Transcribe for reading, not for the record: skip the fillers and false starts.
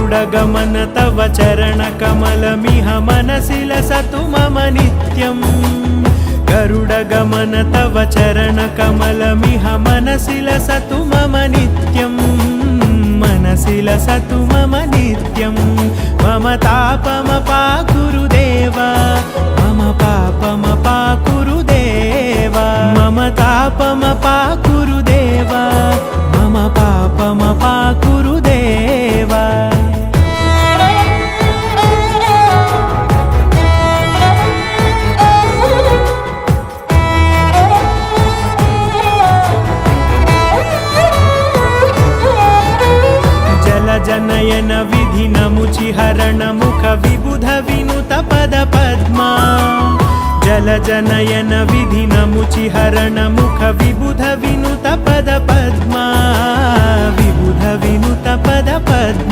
गरुडगमन तव चरणकमलमिह मनसि लसतु मम नित्यम् गरुडगमन तव चरणकमलमिह मनसि लसतु मम नित्यम् मनसि लसतु मम नित्यम् मम तापमपाकुरुदेव मम पापमपाकुरुदेव मम तापमपाकुरुदेव मम पापमपाकुरुदेव जनयन विधिनमुचिहरण मुख विबुध विनुत पद पद्मा जलजनयन विधिनमुचिहरण मुख विबुध विनुत पद पद्मा विबुध विनुत पद पद्मा।